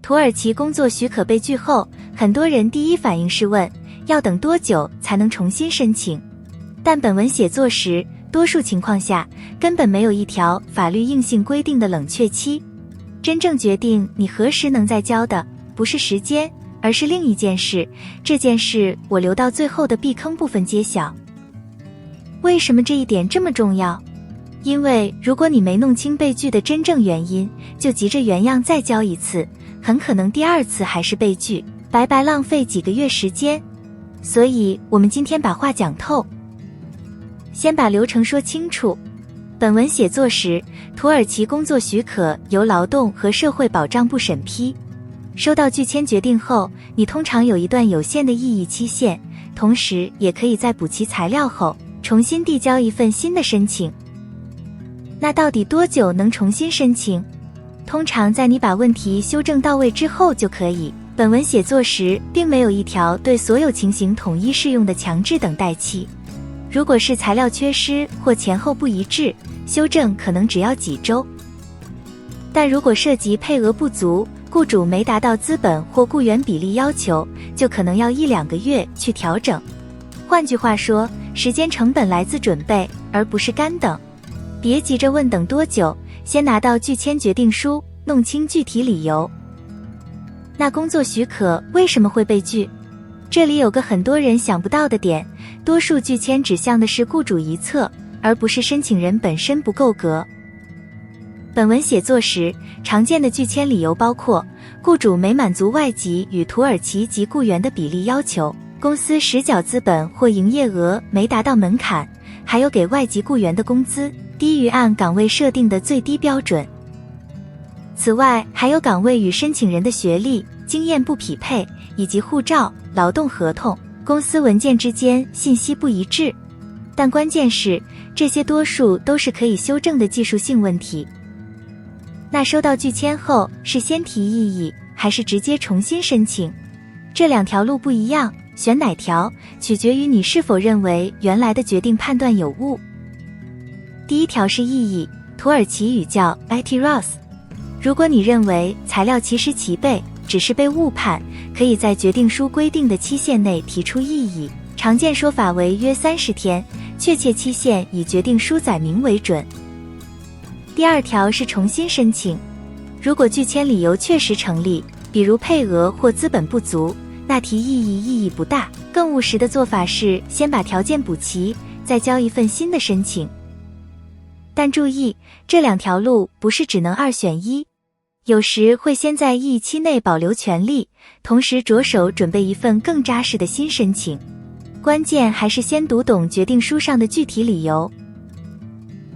土耳其工作许可被拒后，很多人第一反应是问，要等多久才能重新申请？但本文写作时，多数情况下根本没有一条法律硬性规定的冷却期。真正决定你何时能再交的，不是时间，而是另一件事。这件事我留到最后的避坑部分揭晓。为什么这一点这么重要？因为如果你没弄清被拒的真正原因，就急着原样再交一次，很可能第二次还是被拒，白白浪费几个月时间。所以我们今天把话讲透，先把流程说清楚。本文写作时，土耳其工作许可由劳动和社会保障部审批。收到拒签决定后，你通常有一段有限的异议期限，同时也可以在补齐材料后，重新递交一份新的申请。那到底多久能重新申请？通常在你把问题修正到位之后就可以。本文写作时并没有一条对所有情形统一适用的强制等待期。如果是材料缺失或前后不一致，修正可能只要几周。但如果涉及配额不足，雇主没达到资本或雇员比例要求，就可能要1-2个月去调整。换句话说，时间成本来自准备，而不是干等。别急着问等多久，先拿到拒签决定书，弄清具体理由。那工作许可为什么会被拒？这里有个很多人想不到的点，多数拒签指向的是雇主一侧，而不是申请人本身不够格。本文写作时，常见的拒签理由包括雇主没满足外籍与土耳其籍雇员的比例要求，公司实缴资本或营业额没达到门槛，还有给外籍雇员的工资低于按岗位设定的最低标准。此外，还有岗位与申请人的学历、经验不匹配，以及护照、劳动合同、公司文件之间信息不一致。但关键是，这些多数都是可以修正的技术性问题。那收到拒签后，是先提异议，还是直接重新申请？这两条路不一样，选哪条，取决于你是否认为原来的决定判断有误。第一条是异议，土耳其语叫 itiraz。如果你认为材料其实齐备，只是被误判，可以在决定书规定的期限内提出异议，常见说法为约30天，确切期限以决定书载明为准。第二条是重新申请，如果拒签理由确实成立，比如配额或资本不足，那提异议意义不大。更务实的做法是先把条件补齐，再交一份新的申请。但注意，这两条路不是只能2选1，有时会先在异议期内保留权利，同时着手准备一份更扎实的新申请。关键还是先读懂决定书上的具体理由。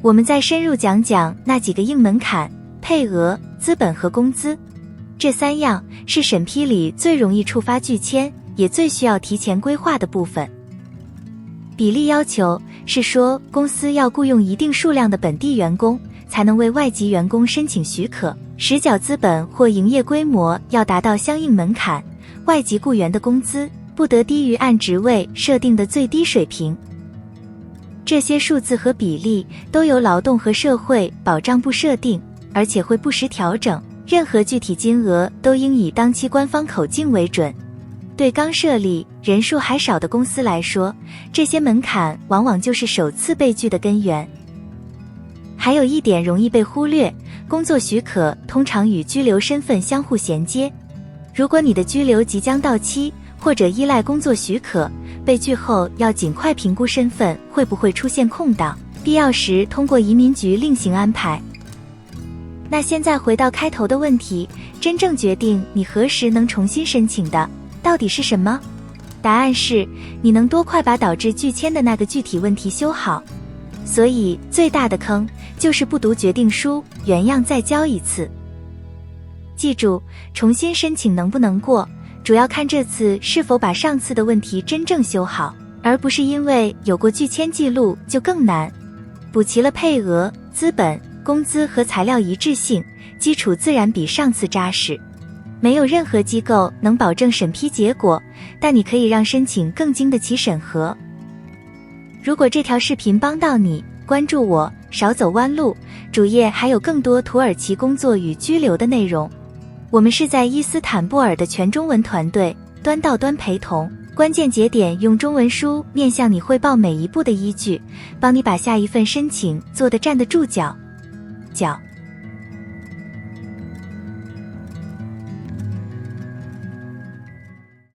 我们再深入讲讲那几个硬门槛：配额、资本和工资。这3样是审批里最容易触发拒签，也最需要提前规划的部分。比例要求是说，公司要雇佣一定数量的本地员工，才能为外籍员工申请许可。实缴资本或营业规模要达到相应门槛，外籍雇员的工资不得低于按职位设定的最低水平。这些数字和比例都由劳动和社会保障部设定，而且会不时调整，任何具体金额都应以当期官方口径为准。对刚设立、人数还少的公司来说，这些门槛往往就是首次被拒的根源。还有一点容易被忽略，工作许可通常与居留身份相互衔接。如果你的居留即将到期，或者依赖工作许可，被拒后要尽快评估身份会不会出现空档，必要时通过移民局另行安排。那现在回到开头的问题，真正决定你何时能重新申请的，到底是什么？答案是，你能多快把导致拒签的那个具体问题修好。所以最大的坑就是不读决定书，原样再交一次。记住，重新申请能不能过，主要看这次是否把上次的问题真正修好，而不是因为有过拒签记录就更难。补齐了配额、资本、工资和材料一致性，基础自然比上次扎实。没有任何机构能保证审批结果，但你可以让申请更经得起审核。如果这条视频帮到你，关注我，少走弯路，主页还有更多土耳其工作与居留的内容。我们是在伊斯坦布尔的全中文团队，端到端陪同，关键节点用中文书面向你汇报每一步的依据，帮你把下一份申请做得站得住脚。